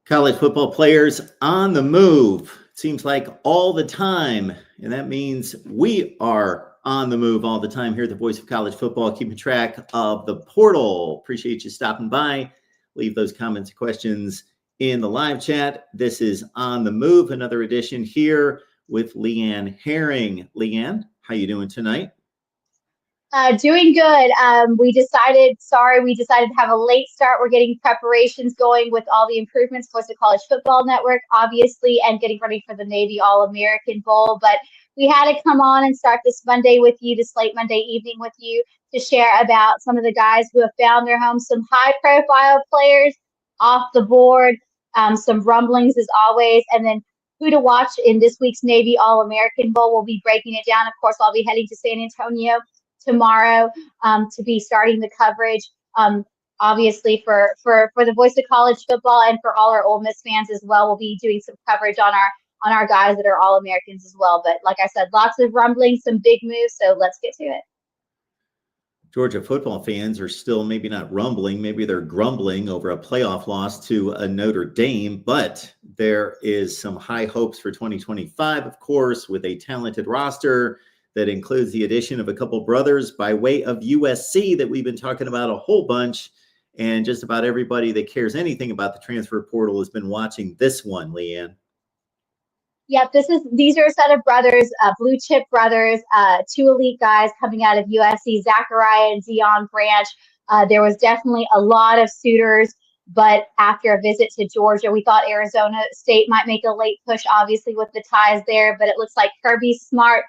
College football players on the move. Seems like all the time. And that means we are on the move all the time here at the Voice of College Football, keeping track of the portal. Appreciate you stopping by. Leave those comments and questions in the live chat. This is On the Move, another edition here with Leanne Herring. Leanne, how you doing tonight? Doing good. We decided to have a late start. We're getting preparations going with all the improvements for the College Football Network, obviously, and getting ready for the Navy All-American Bowl. But we had to come on and start this late Monday evening with you to share about some of the guys who have found their homes, some high-profile players off the board, some rumblings as always, and then who to watch in this week's Navy All-American Bowl. We'll be breaking it down. Of course, I'll be heading to San Antonio tomorrow to be starting the coverage, obviously for the Voice of College Football and for all our Ole Miss fans as well. We'll be doing some coverage on our guys that are All-Americans as well. But like I said, lots of rumblings, some big moves, so let's get to it. Georgia football fans are still maybe not rumbling, maybe they're grumbling over a playoff loss to a Notre Dame, but there is some high hopes for 2025, of course, with a talented roster that includes the addition of a couple brothers by way of USC that we've been talking about a whole bunch. And just about everybody that cares anything about the transfer portal has been watching this one, Leanne. Yep, these are a set of brothers, blue chip brothers, two elite guys coming out of USC, Zachariah and Deion Branch. There was definitely a lot of suitors, but after a visit to Georgia, we thought Arizona State might make a late push, obviously with the ties there, but it looks like Kirby Smart,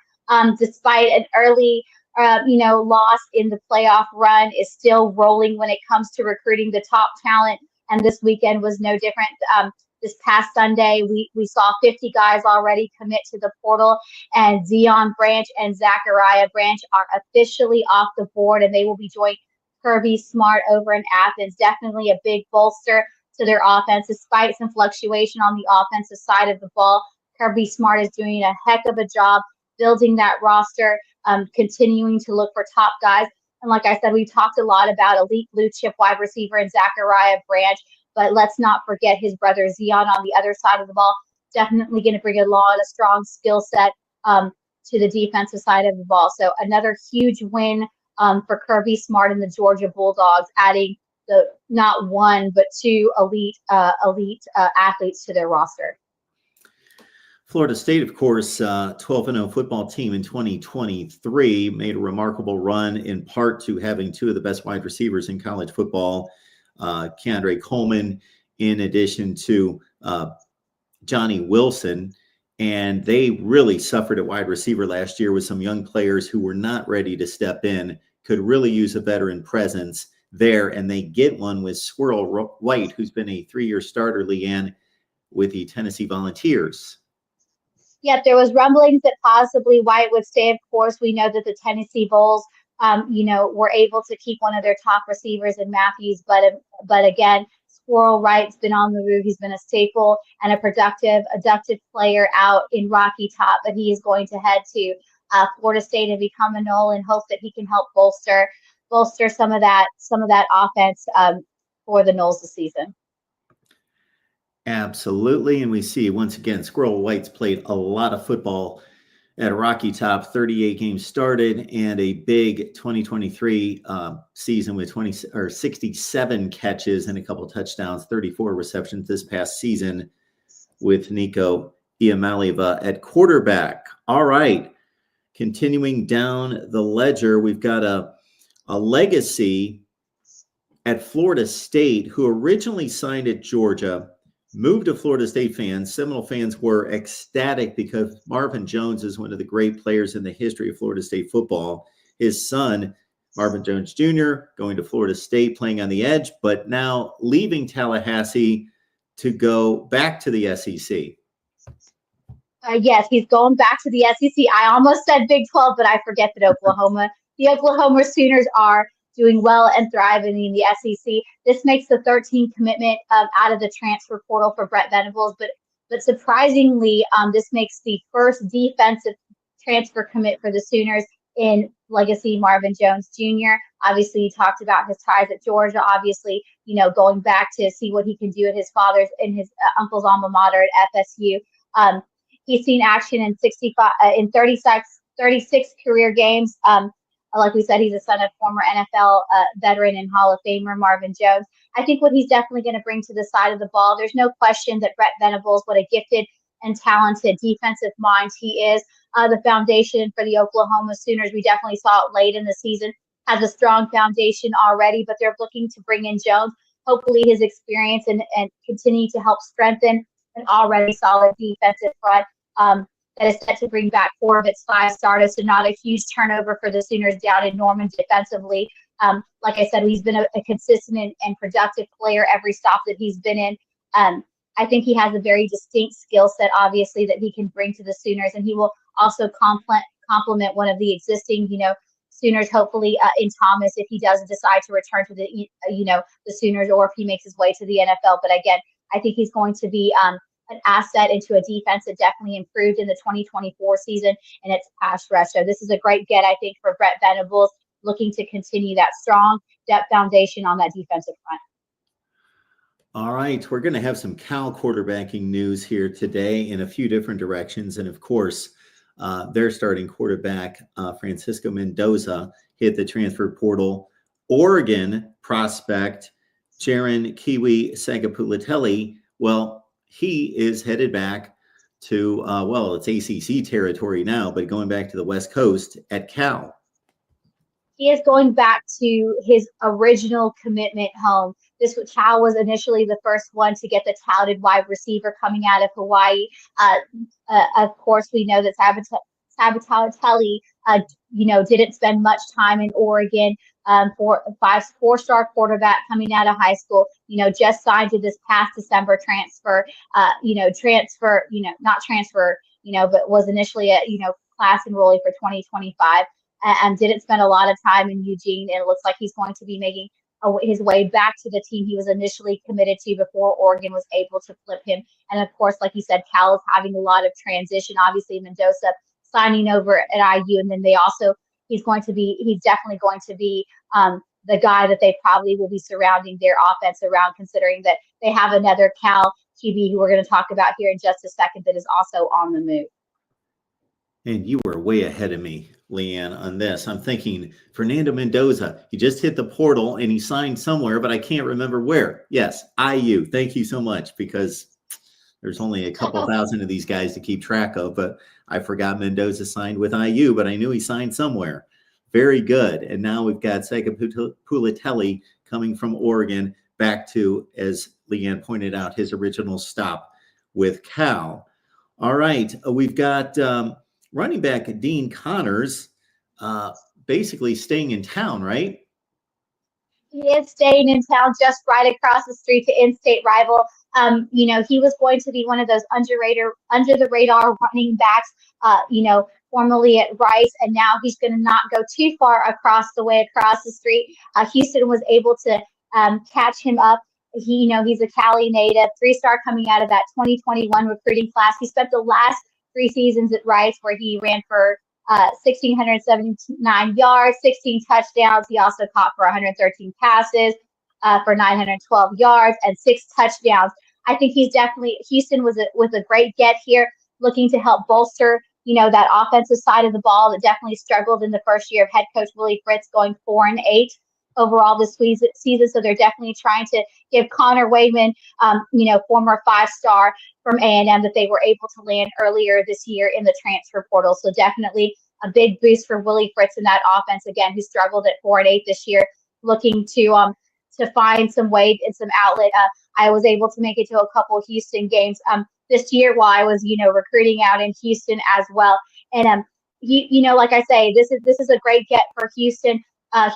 despite an early, loss in the playoff run, is still rolling when it comes to recruiting the top talent. And this weekend was no different. This past Sunday, we saw 50 guys already commit to the portal, and Deion Branch and Zachariah Branch are officially off the board, and they will be joining Kirby Smart over in Athens. Definitely a big bolster to their offense, despite some fluctuation on the offensive side of the ball. Kirby Smart is doing a heck of a job building that roster, continuing to look for top guys. And like I said, we've talked a lot about elite blue chip wide receiver and Zachariah Branch, but let's not forget his brother Zion on the other side of the ball. Definitely going to bring a strong skill set to the defensive side of the ball. So another huge win for Kirby Smart and the Georgia Bulldogs, adding the not one but two elite athletes to their roster. Florida State, of course, 12-0 football team in 2023, made a remarkable run in part to having two of the best wide receivers in college football, Keandre Coleman, in addition to Johnny Wilson. And they really suffered at wide receiver last year with some young players who were not ready to step in, could really use a veteran presence there. And they get one with Squirrel White, who's been a 3-year starter, Leanne, with the Tennessee Volunteers. Yep, there was rumblings that possibly White would stay. Of course, we know that the Tennessee Vols, were able to keep one of their top receivers in Matthews. But again, Squirrel Wright's been on the move. He's been a staple and a productive player out in Rocky Top. But he is going to head to Florida State and become a Nole in hopes that he can help bolster some of that offense for the Noles this season. Absolutely. And we see, once again, Squirrel White's played a lot of football at Rocky Top, 38 games started, and a big 2023 season with 67 catches and a couple touchdowns, 34 receptions this past season with Nico Iamaleava at quarterback. All right. Continuing down the ledger, we've got a legacy at Florida State who originally signed at Georgia, moved to Florida State fans. Seminole fans were ecstatic because Marvin Jones is one of the great players in the history of Florida State football. His son, Marvin Jones Jr., going to Florida State, playing on the edge, but now leaving Tallahassee to go back to the SEC. Yes, he's going back to the SEC. I almost said Big 12, but I forget that the Oklahoma Sooners are doing well and thriving in the SEC. This makes the 13th commitment out of the transfer portal for Brett Venables, but surprisingly, this makes the first defensive transfer commit for the Sooners in legacy Marvin Jones Jr. Obviously, he talked about his ties at Georgia. Obviously, going back to see what he can do at his father's and his uncle's alma mater at FSU. He's seen action in 36 career games. Like we said, he's a son of former NFL veteran and Hall of Famer Marvin Jones. I think what he's definitely going to bring to the side of the ball, there's no question that Brett Venables, what a gifted and talented defensive mind he is. The foundation for the Oklahoma Sooners, we definitely saw it late in the season, has a strong foundation already, but they're looking to bring in Jones. Hopefully his experience and continue to help strengthen an already solid defensive front that is set to bring back 4 of its 5 starters, so not a huge turnover for the Sooners down in Norman defensively. Like I said, he's been a consistent and productive player every stop that he's been in. I think he has a very distinct skill set, obviously, that he can bring to the Sooners, and he will also complement one of the existing, Sooners, hopefully in Thomas, if he does decide to return to the, the Sooners, or if he makes his way to the NFL. But again, I think he's going to be an asset into a defense that definitely improved in the 2024 season, and it's pass rush. So this is a great get, I think, for Brett Venables, looking to continue that strong depth foundation on that defensive front. All right, we're going to have some Cal quarterbacking news here today in a few different directions. And of course, their starting quarterback, Francisco Mendoza, hit the transfer portal. Oregon prospect, Jaron Kiwi Sagapulatelli, well, he is headed back to, it's ACC territory now, but going back to the West Coast at Cal. He is going back to his original commitment home. Cal was initially the first one to get the touted wide receiver coming out of Hawaii. Of course, we know that Sabatelli, didn't spend much time in Oregon. For a 4-star quarterback coming out of high school, just signed to this past December transfer, but was initially a, class enrollee for 2025. And didn't spend a lot of time in Eugene. And it looks like he's going to be making his way back to the team he was initially committed to before Oregon was able to flip him. And of course, like you said, Cal is having a lot of transition. Obviously, Mendoza signing over at IU, and then he's definitely going to be the guy that they probably will be surrounding their offense around, considering that they have another Cal QB who we're going to talk about here in just a second that is also on the move. And you were way ahead of me, Leanne, on this. I'm thinking Fernando Mendoza, he just hit the portal and he signed somewhere, but I can't remember where. Yes, IU. Thank you so much, because there's only a couple thousand of these guys to keep track of, but I forgot Mendoza signed with IU, but I knew he signed somewhere. Very good. And now we've got Sagapulatelli coming from Oregon back to, as Leanne pointed out, his original stop with Cal. All right, we've got running back Dean Connors basically staying in town, right? He is staying in town, just right across the street to in-state rival. He was going to be one of those under the radar running backs, formerly at Rice, and now he's going to not go too far across the street. Houston was able to catch him up. He's a Cali native, 3-star coming out of that 2021 recruiting class. He spent the last 3 seasons at Rice, where he ran for 1,679 yards, 16 touchdowns. He also caught for 113 passes for 912 yards and 6 touchdowns. I think Houston was a great get here, looking to help bolster, that offensive side of the ball that definitely struggled in the first year of head coach Willie Fritz, going 4-8 overall this season. So they're definitely trying to give Connor Wayman, former 5-star from A&M, that they were able to land earlier this year in the transfer portal. So definitely a big boost for Willie Fritz in that offense, again, who struggled at 4-8 this year, looking to find some way and some outlet. I was able to make it to a couple of Houston games this year while I was, recruiting out in Houston as well. And like I say, this is a great get for Houston.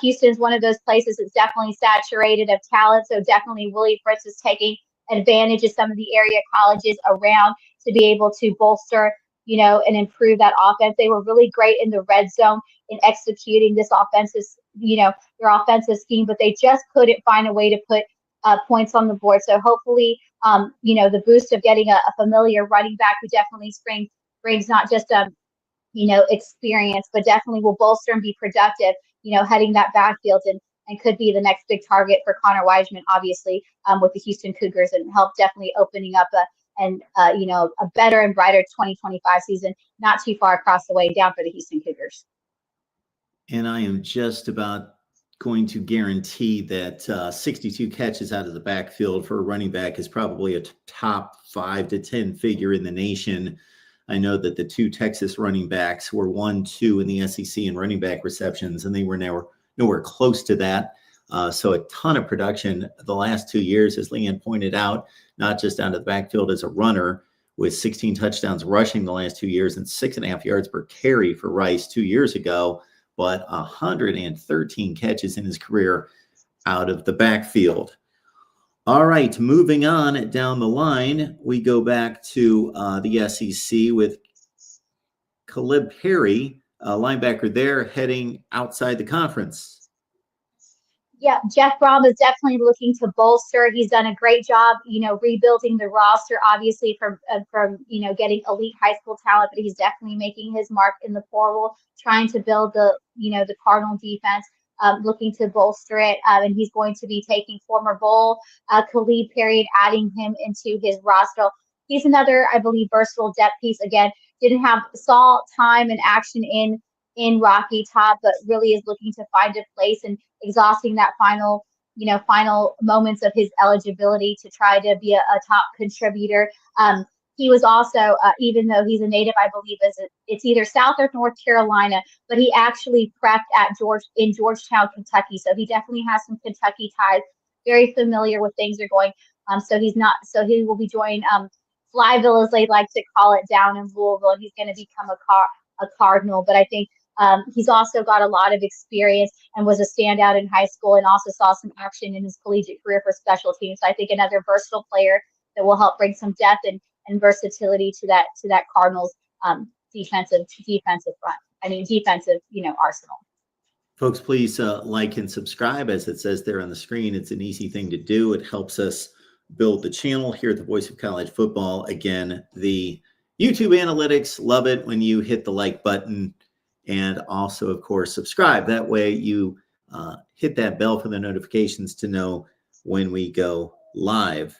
Houston's one of those places that's definitely saturated of talent. So definitely Willie Fritz is taking advantage of some of the area colleges around to be able to bolster, and improve that offense. They were really great in the red zone in executing this offensive, their offensive scheme, but they just couldn't find a way to put points on the board. So hopefully, the boost of getting a familiar running back who definitely brings not just experience, but definitely will bolster and be productive, heading that backfield and could be the next big target for Connor Weisman, obviously, with the Houston Cougars, and help definitely opening up a better and brighter 2025 season, not too far across the way down for the Houston Cougars. And I am just about going to guarantee that 62 catches out of the backfield for a running back is probably a top 5 to 10 figure in the nation. I know that the two Texas running backs were 1-2 in the SEC in running back receptions, and they were nowhere close to that. So a ton of production the last 2 years, as Leanne pointed out, not just out of the backfield as a runner, with 16 touchdowns rushing the last 2 years and 6.5 yards per carry for Rice 2 years ago, but 113 catches in his career out of the backfield. All right, moving on down the line, we go back to the SEC with Caleb Perry, a linebacker there, heading outside the conference. Yeah, Jeff Brom is definitely looking to bolster. He's done a great job, rebuilding the roster, obviously from getting elite high school talent, but he's definitely making his mark in the portal, trying to build the Cardinal defense, looking to bolster it. And he's going to be taking former Bowl Caleb Perry and adding him into his roster. He's another, I believe, versatile depth piece. Again, saw time and action in Rocky Top, but really is looking to find a place and exhausting that final moments of his eligibility to try to be a top contributor. He was also, even though he's a native, I believe it's either South or North Carolina, but he actually prepped in Georgetown, Kentucky. So he definitely has some Kentucky ties, very familiar with things are going. So he will be joining Flyville, as they like to call it, down in Louisville, and he's going to become a Cardinal. But I think he's also got a lot of experience and was a standout in high school, and also saw some action in his collegiate career for special teams. So I think another versatile player that will help bring some depth and versatility to that Cardinals defensive arsenal. Folks, please like and subscribe, as it says there on the screen. It's an easy thing to do. It helps us build the channel here at the Voice of College Football. Again, the YouTube analytics love it when you hit the like button, and also, of course, subscribe. That way you hit that bell for the notifications to know when we go live.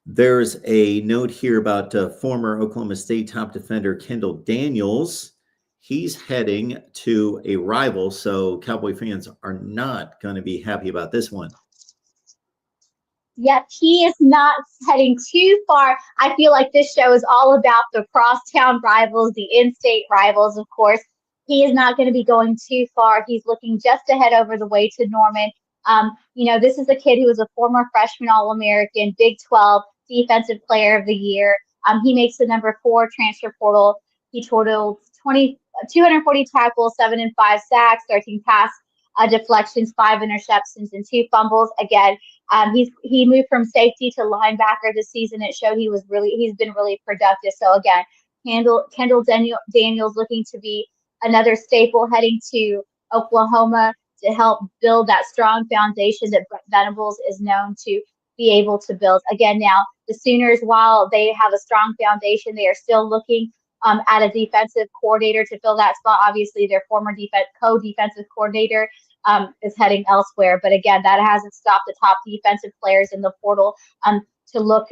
There's a note here about former Oklahoma State top defender Kendall Daniels. He's heading to a rival, so Cowboy fans are not going to be happy about this one. Yep, he is not heading too far. I feel like this show is all about the crosstown rivals, the in-state rivals, of course. He is not going to be going too far. He's looking just to head over the way to Norman. This is a kid who was a former freshman All-American, Big 12 Defensive Player of the Year. He makes the number 4 transfer portal. He totaled 240 tackles, 7 and 5 sacks, 13 pass deflections, 5 interceptions, and 2 fumbles. Again, he moved from safety to linebacker this season. It showed he's been really productive. So again, Kendall Daniels looking to be another staple heading to Oklahoma to help build that strong foundation that Brent Venables is known to be able to build. Again, now the Sooners, while they have a strong foundation, they are still looking at a defensive coordinator to fill that spot. Obviously, their former co-defensive coordinator is heading elsewhere. But again, that hasn't stopped the top defensive players in the portal to look,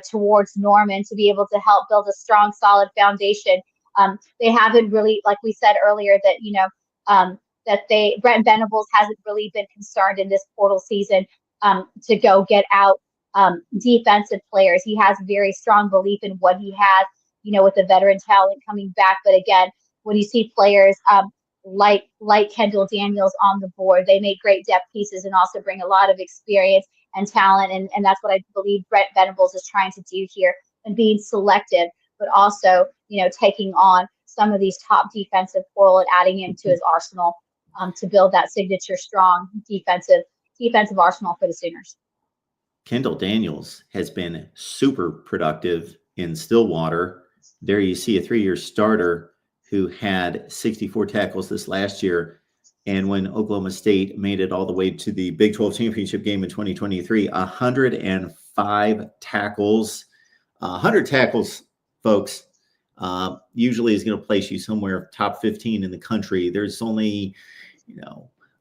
towards Norman to be able to help build a strong, solid foundation. They haven't really, like we said earlier, that Brent Venables hasn't really been concerned in this portal season to go get out defensive players. He has very strong belief in what he has, with the veteran talent coming back. But again, when you see players like Kendall Daniels on the board, they make great depth pieces and also bring a lot of experience and talent. And that's what I believe Brent Venables is trying to do here, and being selective, but also, taking on some of these top defensive portal and adding him to his arsenal to build that signature strong defensive arsenal for the Sooners. Kendall Daniels has been super productive in Stillwater. There you see a 3-year starter who had 64 tackles this last year. And when Oklahoma State made it all the way to the Big 12 championship game in 2023, 105 tackles. 100 tackles, folks, usually is going to place you somewhere top 15 in the country. There's only,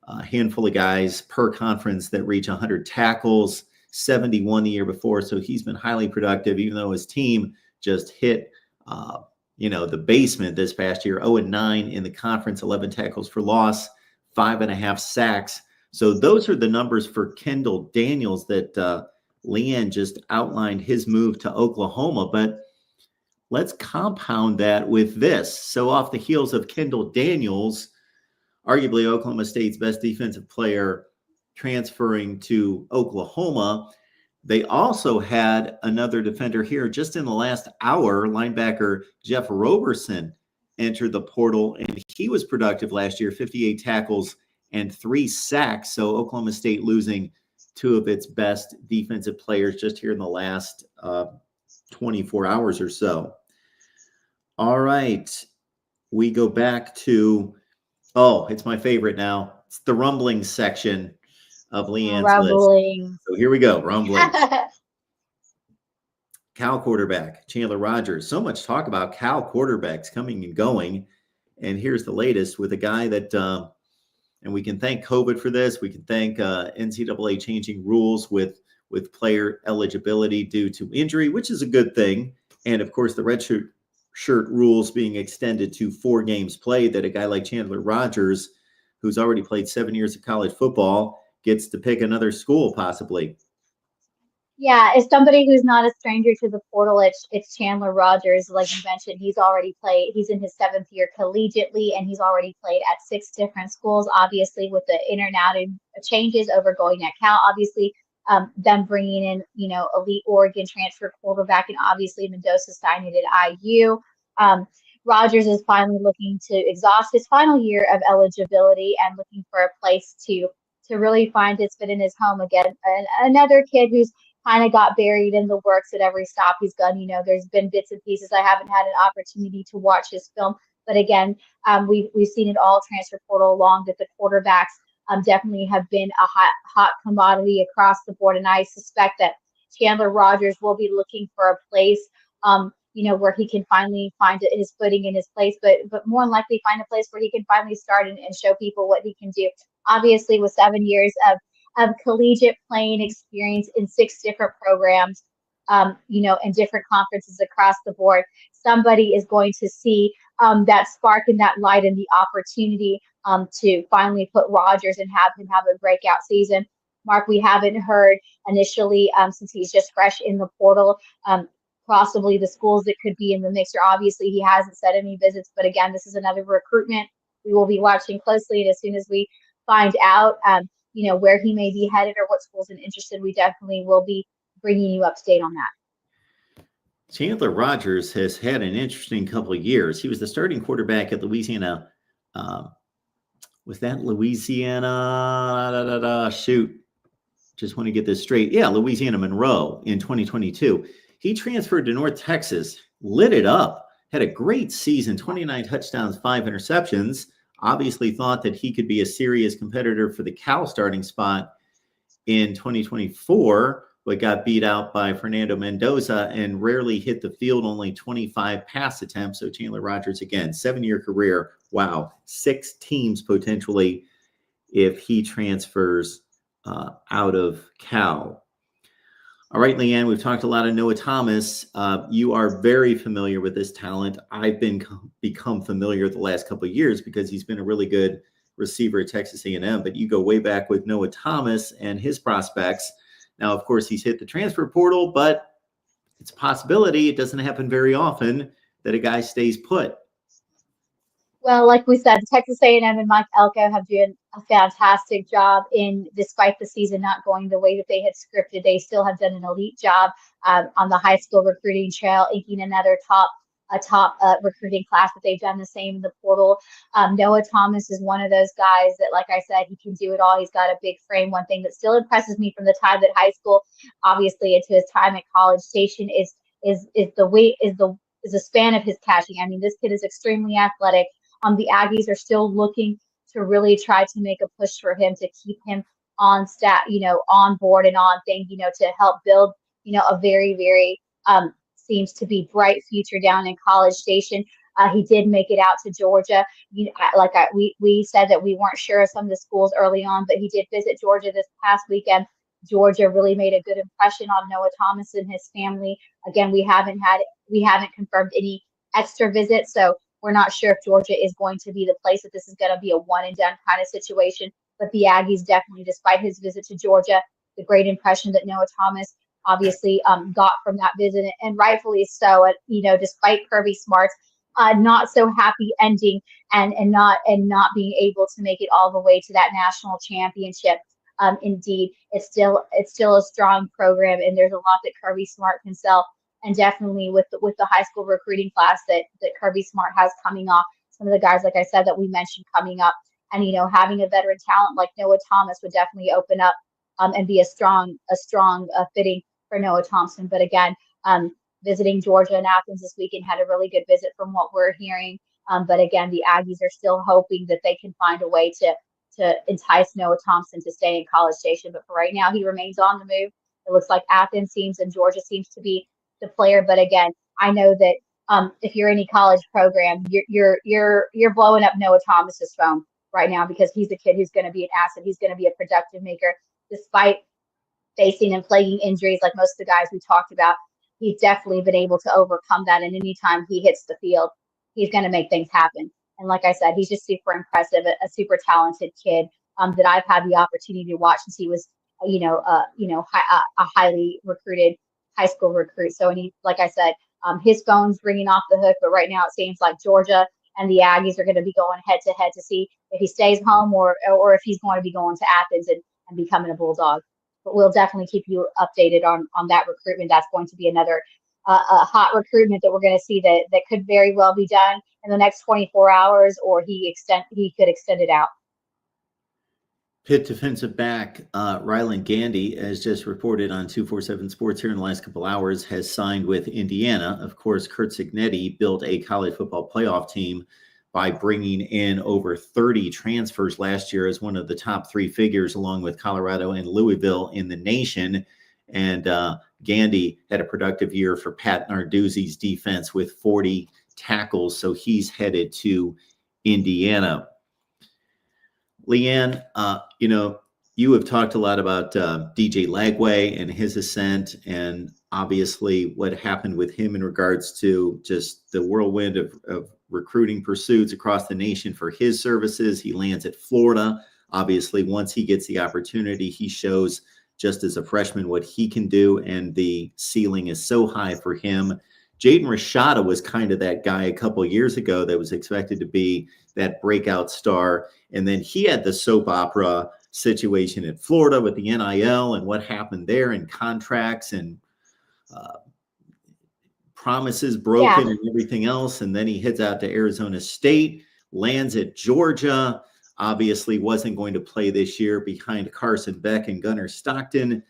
a handful of guys per conference that reach 100 tackles, 71 the year before. So he's been highly productive, even though his team just hit, the basement this past year. 0-9 in the conference, 11 tackles for loss, 5.5 sacks. So those are the numbers for Kendall Daniels that Leanne just outlined his move to Oklahoma. But let's compound that with this. So off the heels of Kendall Daniels, arguably Oklahoma State's best defensive player, transferring to Oklahoma, they also had another defender here just in the last hour. Linebacker Jeff Roberson entered the portal, and he was productive last year, 58 tackles and 3 sacks. So Oklahoma State losing 2 of its best defensive players just here in the last 24 hours or so. All right. We go back to, it's my favorite now. It's the rumbling section of Leanne's list. So here we go, rumbling. Cal quarterback, Chandler Rogers. So much talk about Cal quarterbacks coming and going. And here's the latest with a guy that, and we can thank COVID for this. We can thank NCAA changing rules with player eligibility due to injury, which is a good thing. And of course, the redshirt rules being extended to 4 games played, that a guy like Chandler Rogers, who's already played 7 years of college football, gets to pick another school possibly. Yeah, as somebody who's not a stranger to the portal, it's Chandler Rogers. Like you mentioned, he's already played. He's in his 7th year collegiately, and he's already played at 6 different schools. Obviously, with the in and out changes over going at Cal, obviously them bringing in, elite Oregon transfer quarterback, and obviously Mendoza signing at IU. Rogers is finally looking to exhaust his final year of eligibility and looking for a place to really find his fit in his home again. And another kid who's kind of got buried in the works at every stop he's gone. There's been bits and pieces. I haven't had an opportunity to watch his film, but again, we've seen it all transfer portal along, that the quarterbacks definitely have been a hot commodity across the board. And I suspect that Chandler Rogers will be looking for a place, where he can finally find his footing in his place, but more than likely find a place where he can finally start and show people what he can do. Obviously, with 7 years of collegiate playing experience in 6 different programs, in different conferences across the board, somebody is going to see that spark and that light and the opportunity to finally put Rogers and have him have a breakout season. Mark, we haven't heard initially, since he's just fresh in the portal, possibly the schools that could be in the mixer. Obviously, he hasn't set any visits, but again, this is another recruitment we will be watching closely. And as soon as we find out, where he may be headed or what schools are interested, we definitely will be bringing you up to date on that. Chandler Rogers has had an interesting couple of years. He was the starting quarterback at Louisiana. Was that Louisiana? Shoot. Just want to get this straight. Yeah, Louisiana Monroe in 2022. He transferred to North Texas, lit it up, had a great season, 29 touchdowns, 5 interceptions. Obviously thought that he could be a serious competitor for the Cal starting spot in 2024, but got beat out by Fernando Mendoza and rarely hit the field, only 25 pass attempts. So Chandler Rogers, again, 7-year career. Wow. 6 teams potentially if he transfers out of Cal. All right, Leanne, we've talked a lot of Noah Thomas. You are very familiar with this talent. I've become familiar the last couple of years because he's been a really good receiver at Texas A&M, but you go way back with Noah Thomas and his prospects. Now, of course, he's hit the transfer portal, but it's a possibility. It doesn't happen very often that a guy stays put. Well, like we said, Texas A&M and Mike Elko have done a fantastic job despite the season not going the way that they had scripted, they still have done an elite job on the high school recruiting trail, inking another top recruiting class, that they've done the same in the portal. Noah Thomas is one of those guys that, like I said, he can do it all. He's got a big frame. One thing that still impresses me from the time at high school, obviously into his time at College Station, is the span of his catching. I mean, this kid is extremely athletic. The Aggies are still looking to really try to make a push for him to keep him on on board and on thing, to help build, a very, very seems to be bright future down in College Station. He did make it out to Georgia. We said that we weren't sure of some of the schools early on, but he did visit Georgia this past weekend. Georgia really made a good impression on Noah Thomas and his family. Again, we haven't confirmed any extra visits, so we're not sure if Georgia is going to be the place, that this is going to be a one and done kind of situation. But the Aggies definitely, despite his visit to Georgia, the great impression that Noah Thomas obviously got from that visit, and rightfully so. Despite Kirby Smart's not so happy ending and not being able to make it all the way to that national championship. Indeed, it's still a strong program, and there's a lot that Kirby Smart can sell. And definitely with the high school recruiting class that Kirby Smart has coming off, some of the guys, like I said, that we mentioned coming up, and having a veteran talent like Noah Thomas would definitely open up and be a strong fitting for Noah Thompson. But again, visiting Georgia and Athens this weekend, had a really good visit from what we're hearing. But again, the Aggies are still hoping that they can find a way to entice Noah Thompson to stay in College Station. But for right now, he remains on the move. It looks like Athens and Georgia seems to be the player. But again, I know that if you're any college program, you're blowing up Noah Thomas's phone right now, because he's a kid who's going to be an asset. He's going to be a productive maker, despite facing and plaguing injuries like most of the guys we talked about. He's definitely been able to overcome that. And anytime he hits the field, he's going to make things happen. And like I said, he's just super impressive, a super talented kid that I've had the opportunity to watch since he was, a highly recruited high school recruit. So, and he, like I said, his phone's ringing off the hook. But right now, it seems like Georgia and the Aggies are going to be going head to head to see if he stays home or if he's going to be going to Athens and becoming a Bulldog. But we'll definitely keep you updated on that recruitment. That's going to be another a hot recruitment that we're going to see that could very well be done in the next 24 hours, or he could extend it out. Pitt defensive back Rylan Gandy, as just reported on 247 Sports here in the last couple hours, has signed with Indiana. Of course, Curt Cignetti built a college football playoff team by bringing in over 30 transfers last year as one of the top three figures, along with Colorado and Louisville in the nation. And Gandy had a productive year for Pat Narduzzi's defense with 40 tackles, so he's headed to Indiana. Leanne, you have talked a lot about DJ Lagway and his ascent, and obviously what happened with him in regards to just the whirlwind of recruiting pursuits across the nation for his services. He lands at Florida. Obviously, once he gets the opportunity, he shows just as a freshman what he can do, and the ceiling is so high for him. Jaden Rashada was kind of that guy a couple of years ago that was expected to be that breakout star. And then he had the soap opera situation in Florida with the NIL and what happened there, and contracts and promises broken and everything else. And then he heads out to Arizona State, lands at Georgia, obviously wasn't going to play this year behind Carson Beck and Gunnar Stockton.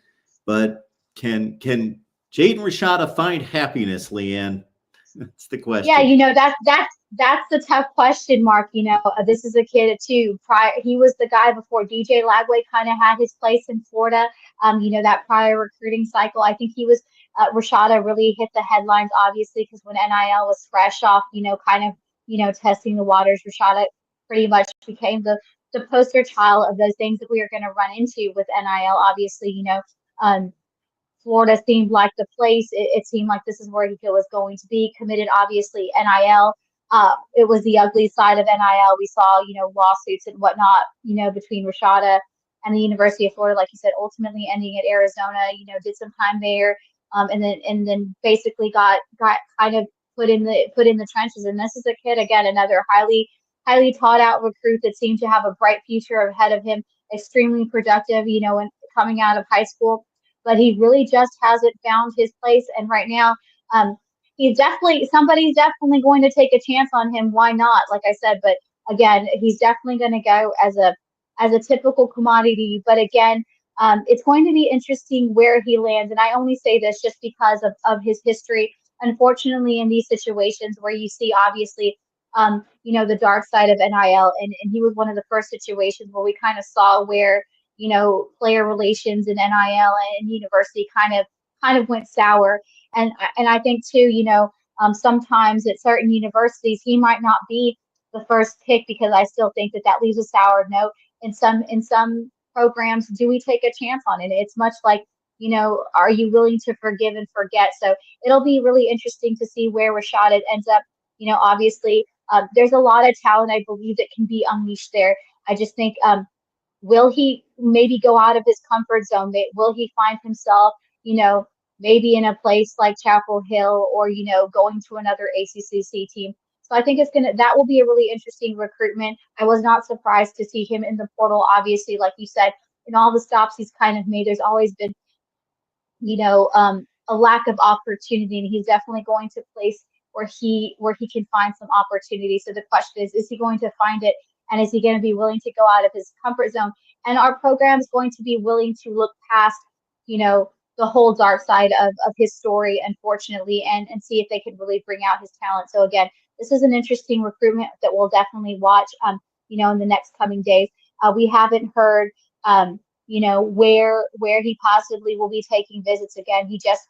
But can Jaden Rashada find happiness, Leanne? That's the question. Yeah, that's the tough question, Mark. This is a kid too. He was the guy before DJ Lagway kind of had his place in Florida. That prior recruiting cycle, I think he was Rashada really hit the headlines, obviously, because when NIL was fresh off, testing the waters, Rashada pretty much became the poster child of those things that we are going to run into with NIL. Obviously, Florida seemed like the place. It seemed like this is where he was going to be committed. Obviously, NIL. It was the ugly side of NIL. We saw, lawsuits and whatnot, between Rashada and the University of Florida. Like you said, ultimately ending at Arizona. Did some time there, and then basically got kind of put in the trenches. And this is a kid, again, another highly taught out recruit that seemed to have a bright future ahead of him. Extremely productive, and coming out of high school. But he really just hasn't found his place. And right now, somebody's definitely going to take a chance on him. Why not? Like I said, but again, he's definitely going to go as a typical commodity. But again, it's going to be interesting where he lands. And I only say this just because of his history. Unfortunately, in these situations where you see, obviously, the dark side of NIL, and he was one of the first situations where we kind of saw where, player relations and NIL and university kind of went sour. And I think too, sometimes at certain universities he might not be the first pick, because I still think that leaves a sour note. In some programs, do we take a chance on it? It's much like, are you willing to forgive and forget? So it'll be really interesting to see where Rashada ends up. Obviously, there's a lot of talent, I believe, that can be unleashed there. I just think, will he maybe go out of his comfort zone? Will he find himself, maybe in a place like Chapel Hill, or, going to another ACCC team? So I think that will be a really interesting recruitment. I was not surprised to see him in the portal. Obviously, like you said, in all the stops he's kind of made, there's always been, a lack of opportunity, and he's definitely going to a place where he can find some opportunity. So the question is he going to find it, and is he going to be willing to go out of his comfort zone? And our program is going to be willing to look past, the whole dark side of his story, unfortunately, and see if they can really bring out his talent. So again, this is an interesting recruitment that we'll definitely watch, in the next coming days. We haven't heard, where he possibly will be taking visits. Again, he just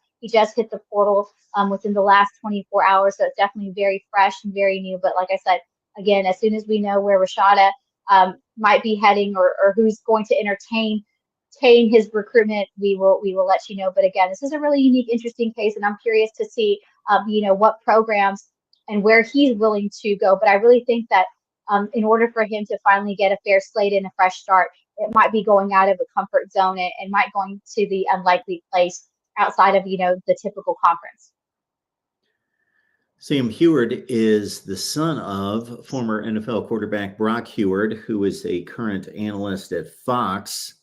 hit the portal within the last 24 hours, so it's definitely very fresh and very new. But like I said, again, as soon as we know where Rashada might be heading, or who's going to entertain his recruitment, we will let you know. But again, this is a really unique, interesting case, and I'm curious to see what programs and where he's willing to go. But I really think that in order for him to finally get a fair slate and a fresh start, it might be going out of a comfort zone, and might going to the unlikely place outside of the typical conference. Sam Heward is the son of former NFL quarterback Brock Heward, who is a current analyst at Fox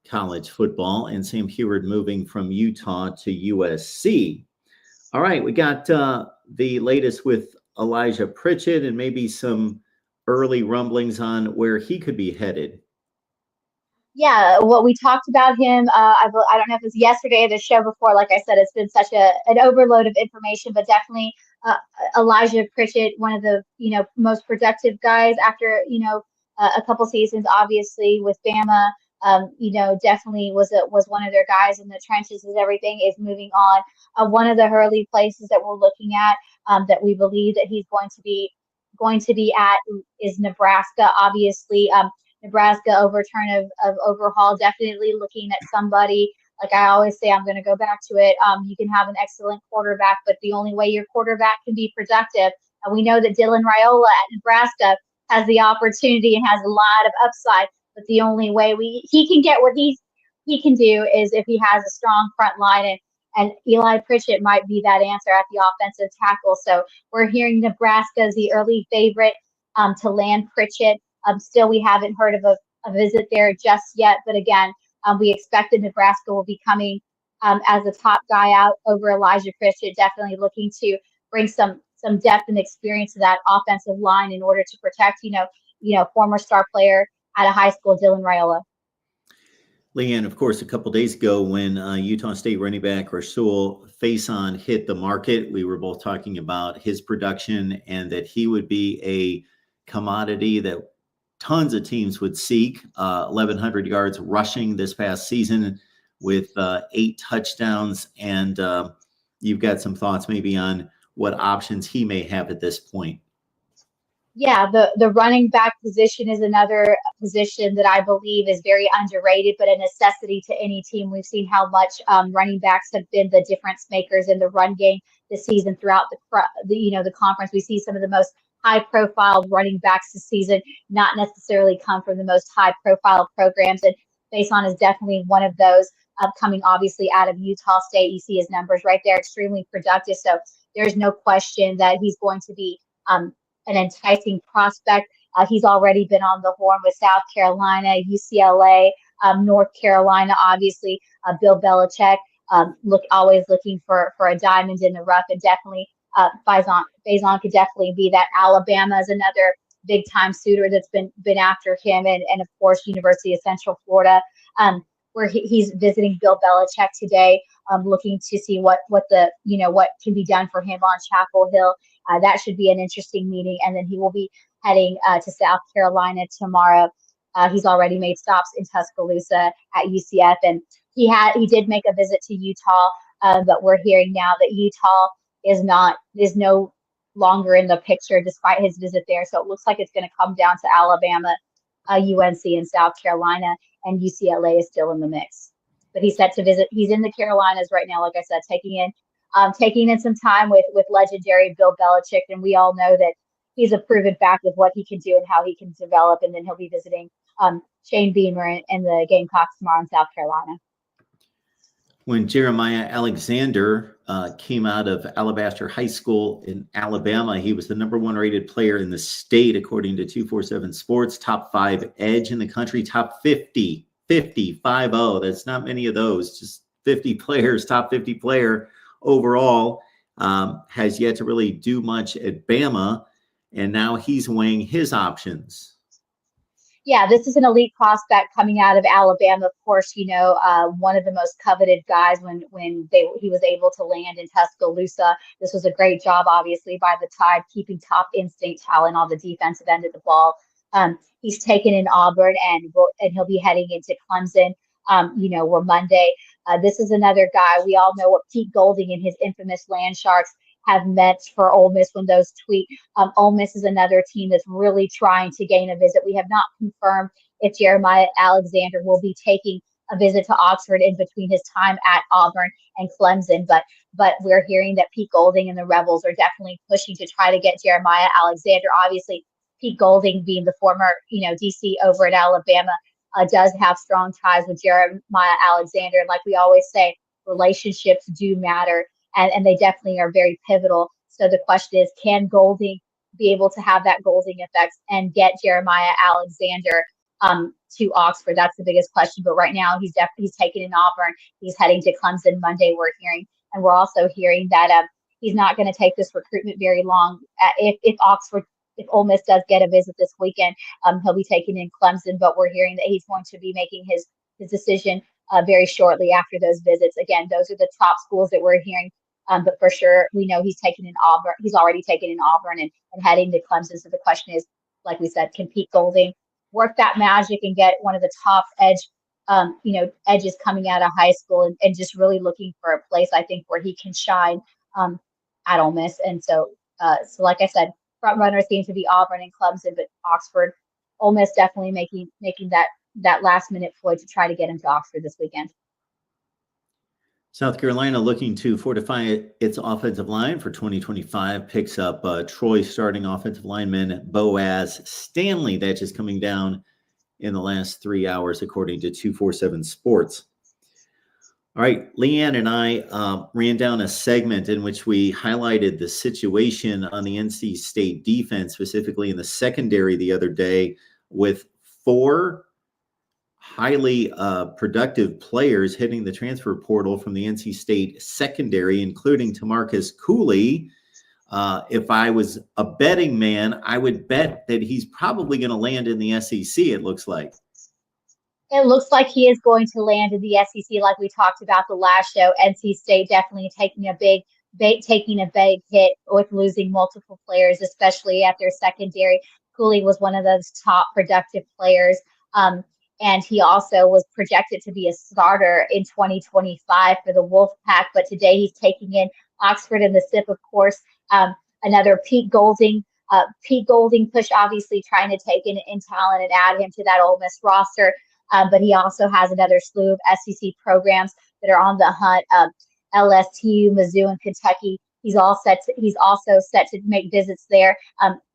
College Football, and Sam Heward moving from Utah to USC. All right, we got the latest with Elijah Pritchett, and maybe some early rumblings on where he could be headed. Yeah, what we talked about him, I don't know if it was yesterday or the show before. Like I said, it's been such an overload of information, but definitely Elijah Pritchett, one of the most productive guys after a couple seasons, obviously with Bama. Definitely was one of their guys in the trenches as everything is moving on. One of the early places that we're looking at, that we believe that he's going to be at, is Nebraska. Obviously, Nebraska overturn of overhaul, definitely looking at somebody. Like I always say, I'm going to go back to it. You can have an excellent quarterback, but the only way your quarterback can be productive, and we know that Dylan Raiola at Nebraska has the opportunity and has a lot of upside, but the only way he can get what he can do is if he has a strong front line, and Eli Pritchett might be that answer at the offensive tackle. So we're hearing Nebraska is the early favorite to land Pritchett. Still, we haven't heard of a visit there just yet, but again, we expect that Nebraska will be coming as a top guy out over Elijah Pritchett, definitely looking to bring some depth and experience to that offensive line in order to protect, former star player at a high school, Dylan Raiola. Leanne, of course, a couple days ago when Utah State running back Rasul Faison hit the market, we were both talking about his production and that he would be a commodity that tons of teams would seek. 1,100 yards rushing this past season with 8 touchdowns. And you've got some thoughts maybe on what options he may have at this point. Yeah, the running back position is another position that I believe is very underrated, but a necessity to any team. We've seen how much running backs have been the difference makers in the run game this season throughout the conference. We see some of the most high-profile running backs this season not necessarily come from the most high-profile programs, and Faison is definitely one of those. Coming obviously out of Utah State, you see his numbers right there, extremely productive. So there's no question that he's going to be an enticing prospect. He's already been on the horn with South Carolina, UCLA, North Carolina, obviously. Bill Belichick always looking for a diamond in the rough, and definitely Faison could definitely be that. Alabama is another big time suitor that's been after him, and of course University of Central Florida, where he's visiting Bill Belichick today, looking to see what can be done for him on Chapel Hill. That should be an interesting meeting. And then he will be heading to South Carolina tomorrow. He's already made stops in Tuscaloosa at UCF, and he did make a visit to Utah But we're hearing now that Utah is no longer in the picture despite his visit there. So it looks like it's going to come down to Alabama, UNC, and South Carolina, and UCLA is still in the mix. But he's set to visit. He's in the Carolinas right now, like I said, taking in some time with legendary Bill Belichick, and we all know that he's a proven fact of what he can do and how he can develop. And then he'll be visiting Shane Beamer and the Gamecocks tomorrow in South Carolina. When Jeremiah Alexander came out of Alabaster High School in Alabama, he was the #1 rated player in the state, according to 247 Sports, top 5 edge in the country, top 50, 50. That's not many of those, just 50 players, top 50 player overall. Has yet to really do much at Bama, and now he's weighing his options. Yeah, this is an elite prospect coming out of Alabama. Of course, one of the most coveted guys when he was able to land in Tuscaloosa. This was a great job, obviously, by the Tide, keeping top instinct talent on the defensive end of the ball. He's taken in Auburn, and he'll be heading into Clemson. We're Monday. This is another guy. We all know what Pete Golding and his infamous Land Sharks have meant for Ole Miss when those tweet. Ole Miss is another team that's really trying to gain a visit. We have not confirmed if Jeremiah Alexander will be taking a visit to Oxford in between his time at Auburn and Clemson, but we're hearing that Pete Golding and the Rebels are definitely pushing to try to get Jeremiah Alexander. Obviously, Pete Golding, being the former DC over at Alabama, does have strong ties with Jeremiah Alexander. And like we always say, relationships do matter. And they definitely are very pivotal. So the question is, can Golding be able to have that Golding effect and get Jeremiah Alexander to Oxford? That's the biggest question. But right now, he's taken in Auburn. He's heading to Clemson Monday, we're hearing. And we're also hearing that he's not going to take this recruitment very long. If Ole Miss does get a visit this weekend, he'll be taking in Clemson. But we're hearing that he's going to be making his decision very shortly after those visits. Again, those are the top schools that we're hearing. But for sure, we know he's taken in Auburn. He's already taken in Auburn and heading to Clemson. So the question is, like we said, can Pete Golding work that magic and get one of the top edges coming out of high school and just really looking for a place, I think, where he can shine at Ole Miss. And so like I said, front runners seem to be Auburn and Clemson, but Oxford, Ole Miss definitely making that last minute ploy to try to get him to Oxford this weekend. South Carolina looking to fortify its offensive line for 2025, picks up Troy starting offensive lineman Boaz Stanley. That's just coming down in the last 3 hours, according to 247 Sports. All right, Leanne and I ran down a segment in which we highlighted the situation on the NC State defense, specifically in the secondary the other day, with 4 highly productive players hitting the transfer portal from the NC State secondary, including Tamarcus Cooley. If I was a betting man, I would bet that he's probably going to land in the SEC, it looks like. It looks like he is going to land in the SEC, like we talked about the last show. NC State definitely taking a big hit with losing multiple players, especially at their secondary. Cooley was one of those top productive players. And he also was projected to be a starter in 2025 for the Wolfpack. But today he's taking in Oxford and the SIP, of course. Another Pete Golding push, obviously trying to take in talent and add him to that Ole Miss roster. But he also has another slew of SEC programs that are on the hunt. LSU, Mizzou, and Kentucky. He's also set to make visits there.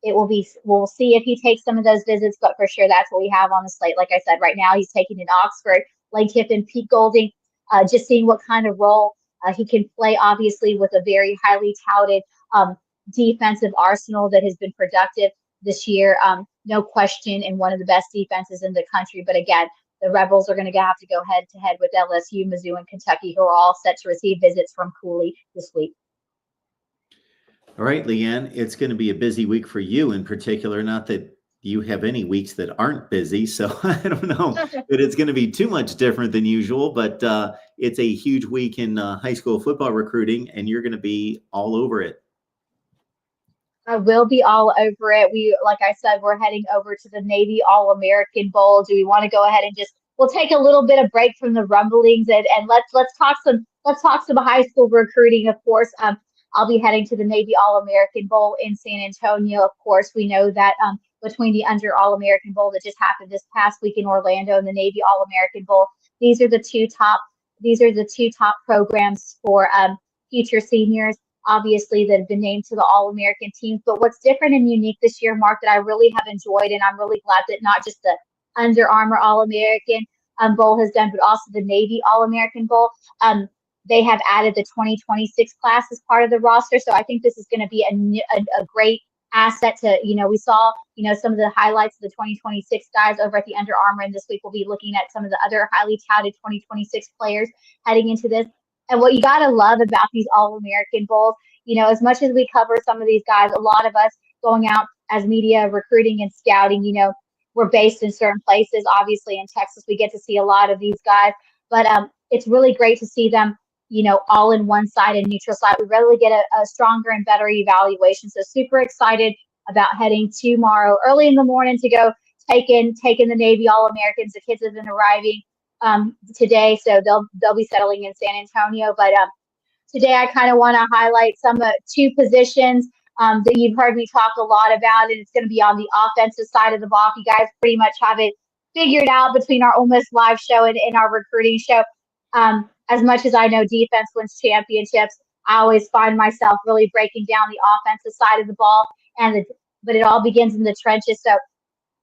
We'll see if he takes some of those visits, but for sure that's what we have on the slate. Like I said, right now he's taking in Oxford, Lane Kiffin, Pete Golding, just seeing what kind of role he can play, obviously, with a very highly touted defensive arsenal that has been productive this year. No question, in one of the best defenses in the country. But again, the Rebels are going to have to go head to head with LSU, Mizzou, and Kentucky, who are all set to receive visits from Cooley this week. All right, Leanne, it's going to be a busy week for you in particular. Not that you have any weeks that aren't busy, so I don't know that it's going to be too much different than usual, but it's a huge week in high school football recruiting, and you're going to be all over it. I will be all over it. Like I said, we're heading over to the Navy All-American Bowl. Do we want to go ahead and we'll take a little bit of break from the rumblings and let's talk some let's talk some high school recruiting. Of course, I'll be heading to the Navy All-American Bowl in San Antonio. Of course, we know that between the Under All-American Bowl that just happened this past week in Orlando and the Navy All-American Bowl, these are the two top programs for future seniors, obviously, that have been named to the All-American teams. But what's different and unique this year, Mark, that I really have enjoyed, and I'm really glad that not just the Under Armour All-American Bowl has done, but also the Navy All-American Bowl. They have added the 2026 class as part of the roster. So I think this is going to be a great asset to, we saw, some of the highlights of the 2026 guys over at the Under Armour. And this week we'll be looking at some of the other highly touted 2026 players heading into this. And what you got to love about these All-American Bowls, as much as we cover some of these guys, a lot of us going out as media recruiting and scouting, we're based in certain places. Obviously in Texas, we get to see a lot of these guys, but it's really great to see them, all in one side and neutral side. We really get a stronger and better evaluation. So super excited about heading tomorrow early in the morning to go taking the Navy All-Americans. The kids have been arriving today, so they'll be settling in San Antonio. But today I kind of want to highlight some two positions that you've heard me talk a lot about, and it's going to be on the offensive side of the ball. You guys pretty much have it figured out between our Ole Miss live show and our recruiting show. As much as I know defense wins championships, I always find myself really breaking down the offensive side of the ball, but it all begins in the trenches. So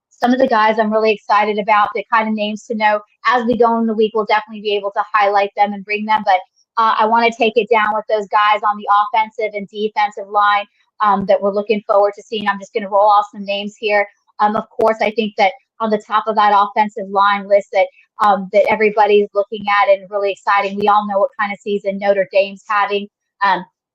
some of the guys I'm really excited about, the kind of names to know as we go in the week, we'll definitely be able to highlight them and bring them. But I want to take it down with those guys on the offensive and defensive line that we're looking forward to seeing. I'm just going to roll off some names here. Of course, I think that on the top of that offensive line list that everybody's looking at and really exciting. We all know what kind of season Notre Dame's having.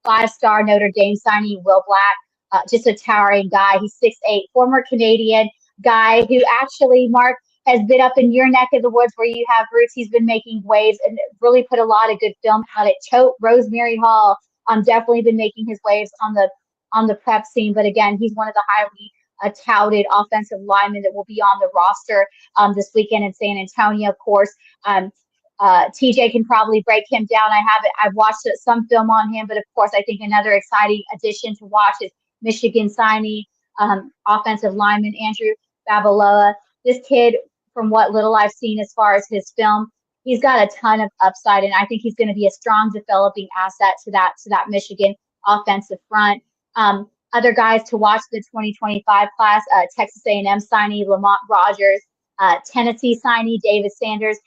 5-star Notre Dame signee Will Black, just a towering guy. He's 6'8", former Canadian guy who actually, Mark, has been up in your neck of the woods where you have roots. He's been making waves and really put a lot of good film on it. Choate, Rosemary Hall, definitely been making his waves on the prep scene. But again, he's one of the highly touted offensive linemen that will be on the roster this weekend in San Antonio. Of course, TJ can probably break him down. I've watched some film on him, but of course, I think another exciting addition to watch is Michigan signee, offensive lineman Andrew Babaloa. This kid, from what little I've seen as far as his film, he's got a ton of upside, and I think he's going to be a strong developing asset to that Michigan offensive front. Other guys to watch the 2025 class, Texas A&M signee Lamont Rogers, Tennessee signee David Sanders.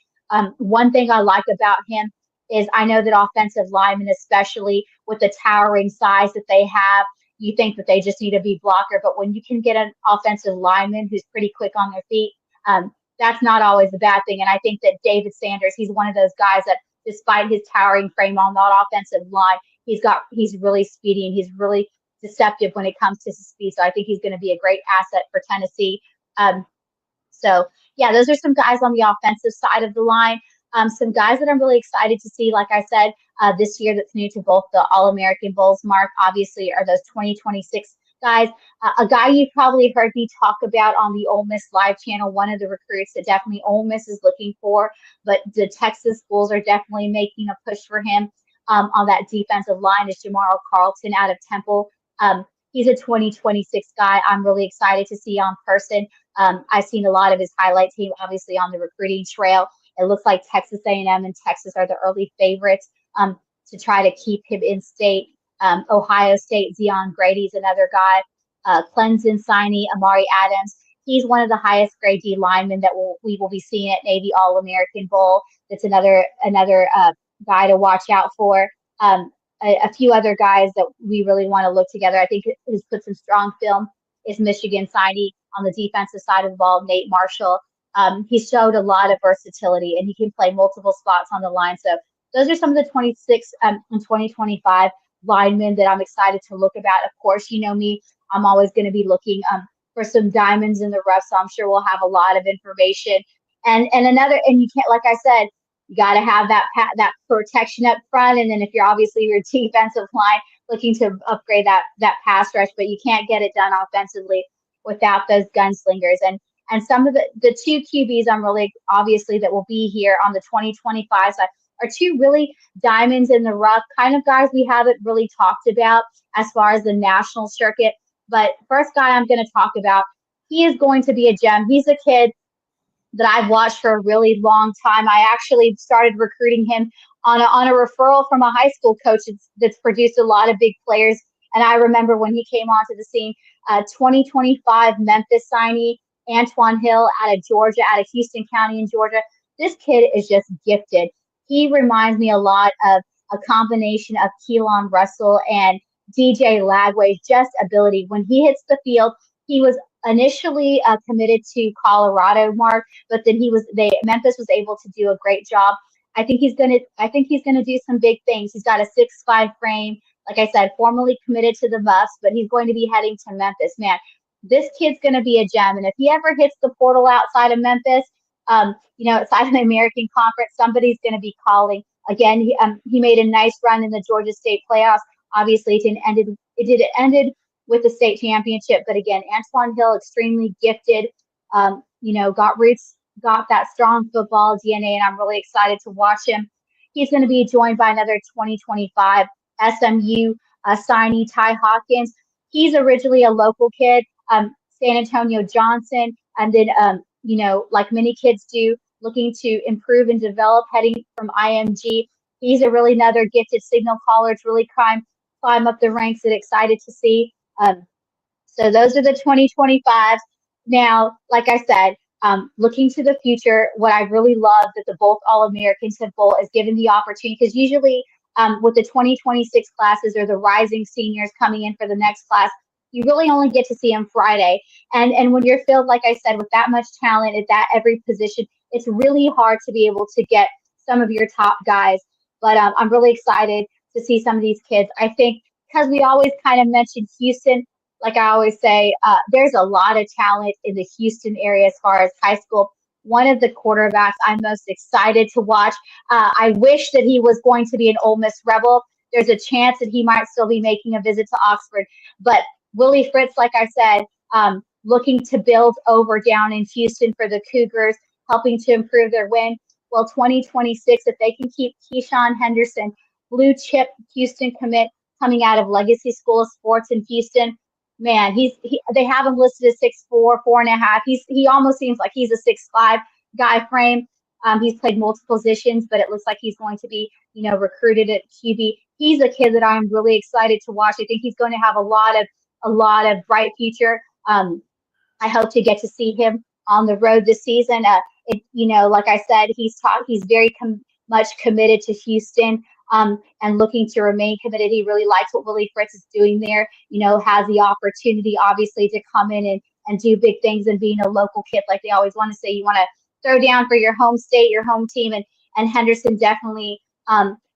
One thing I like about him is I know that offensive linemen, especially with the towering size that they have, you think that they just need a big blocker. But when you can get an offensive lineman who's pretty quick on their feet, that's not always a bad thing. And I think that David Sanders, he's one of those guys that despite his towering frame on that offensive line, he's really speedy and he's really deceptive when it comes to his speed. So I think he's going to be a great asset for Tennessee. So yeah, those are some guys on the offensive side of the line. Some guys that I'm really excited to see, like I said, this year that's new to both the All-American Bowls, Mark, obviously, are those 2026 guys. A guy you probably heard me talk about on the Ole Miss Live channel, one of the recruits that definitely Ole Miss is looking for, but the Texas schools are definitely making a push for him on that defensive line is Jamar Carlton out of Temple. He's a 2026 guy I'm really excited to see on person. I've seen a lot of his highlights. He obviously on the recruiting trail. It looks like Texas A&M and Texas are the early favorites to try to keep him in state. Ohio State, Zion Grady's another guy. Clemson signee Amari Adams. He's one of the highest grade D linemen that we will be seeing at Navy All-American Bowl. That's another guy to watch out for. A few other guys that we really want to look together. I think who's put some strong film is Michigan signee on the defensive side of the ball, Nate Marshall. He showed a lot of versatility and he can play multiple spots on the line. So those are some of the 26 and 2025 linemen that I'm excited to look about. Of course, you know me, I'm always going to be looking for some diamonds in the rough. So I'm sure we'll have a lot of information. And you can't, like I said, you got to have that protection up front. And then if you're obviously your defensive line looking to upgrade that pass rush, but you can't get it done offensively without those gunslingers. And some of the two QBs I'm really obviously that will be here on the 2025 side. are two really diamonds in the rough kind of guys we haven't really talked about as far as the national circuit. But first guy I'm going to talk about, he is going to be a gem. He's a kid that I've watched for a really long time. I actually started recruiting him on a referral from a high school coach that's produced a lot of big players. And I remember when he came onto the scene, 2025 Memphis signee, Antoine Hill out of Georgia, out of Houston County in Georgia. This kid is just gifted. He reminds me a lot of a combination of Keelan Russell and DJ Lagway's just ability. When he hits the field, he was initially committed to Colorado, Mark, but then Memphis was able to do a great job. I think he's gonna do some big things. He's got a 6'5" frame. Like I said, formerly committed to the Buffs, but he's going to be heading to Memphis. Man, this kid's going to be a gem. And if he ever hits the portal outside of Memphis, outside of the American Conference, somebody's going to be calling. Again, he made a nice run in the Georgia State playoffs. Obviously, it ended with the state championship. But again, Antoine Hill, extremely gifted, got that strong football DNA, and I'm really excited to watch him. He's going to be joined by another 2025 SMU signee, Ty Hawkins. He's originally a local kid, San Antonio Johnson, and then, like many kids do, looking to improve and develop, heading from IMG. He's another gifted signal caller to really climb up the ranks, and excited to see. So those are the 2025s. Now, like I said, looking to the future, what I really love that the both All-Americans have both is given the opportunity, because usually with the 2026 classes or the rising seniors coming in for the next class, you really only get to see them Friday. And when you're filled, like I said, with that much talent at every position, it's really hard to be able to get some of your top guys. But I'm really excited to see some of these kids. I think because we always kind of mention Houston, like I always say, there's a lot of talent in the Houston area as far as high school. One of the quarterbacks I'm most excited to watch. I wish that he was going to be an Ole Miss Rebel. There's a chance that he might still be making a visit to Oxford. But Willie Fritz, like I said, looking to build over down in Houston for the Cougars, helping to improve their win. Well, 2026, if they can keep Keyshawn Henderson, blue chip Houston commit coming out of Legacy School of Sports in Houston, man, they have him listed as 6'4", 4.5. He almost seems like he's a 6'5" guy frame. He's played multiple positions, but it looks like he's going to be, recruited at QB. He's a kid that I'm really excited to watch. I think he's going to have a lot of bright future. I hope to get to see him on the road this season. Like I said, he's very much committed to Houston. And looking to remain committed. He really likes what Willie Fritz is doing there, has the opportunity, obviously, to come in and do big things, and being a local kid, like they always want to say, you want to throw down for your home state, your home team, and Henderson definitely.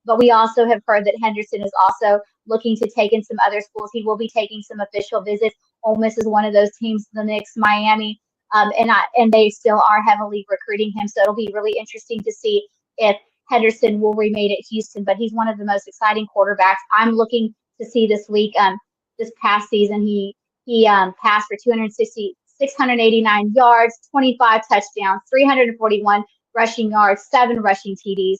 But we also have heard that Henderson is also looking to take in some other schools. He will be taking some official visits. Ole Miss is one of those teams, the Knicks, Miami, and they still are heavily recruiting him. So it'll be really interesting to see if Henderson will remain at Houston, but he's one of the most exciting quarterbacks I'm looking to see this week. This past season, he passed for 689 yards, 25 touchdowns, 341 rushing yards, 7 rushing TDs.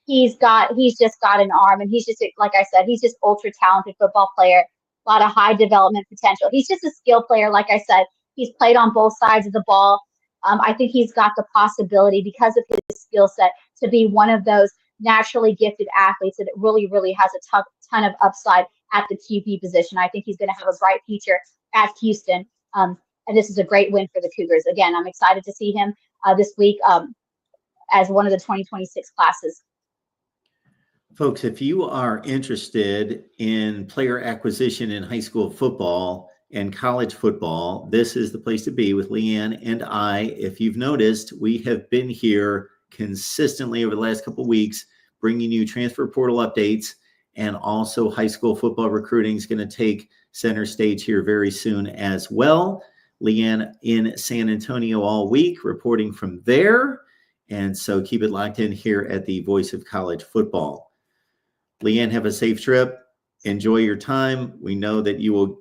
He's just got an arm, and he's just, like I said, he's just ultra talented football player. A lot of high development potential. He's just a skill player, like I said. He's played on both sides of the ball. I think he's got the possibility, because of his skill set, to be one of those naturally gifted athletes that really, really has a ton of upside at the QB position. I think he's going to have a bright future at Houston. And this is a great win for the Cougars. Again, I'm excited to see him this week as one of the 2026 classes. Folks, if you are interested in player acquisition in high school football and college football, this is the place to be with Leanne and I. If you've noticed, we have been here consistently over the last couple of weeks, bringing you transfer portal updates, and also high school football recruiting is going to take center stage here very soon as well. Leanne in San Antonio all week, reporting from there. And so keep it locked in here at the Voice of College Football. Leanne, have a safe trip. Enjoy your time. We know that you will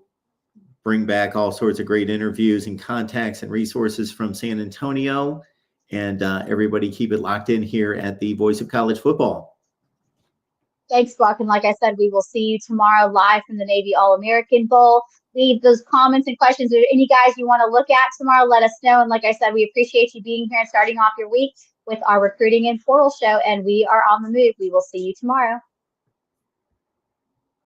bring back all sorts of great interviews and contacts and resources from San Antonio. And everybody keep it locked in here at the Voice of College Football. Thanks, Buck. And like I said, we will see you tomorrow live from the Navy All-American Bowl. Leave those comments and questions. If there are any guys you want to look at tomorrow, let us know. And like I said, we appreciate you being here and starting off your week with our recruiting and portal show. And we are on the move. We will see you tomorrow.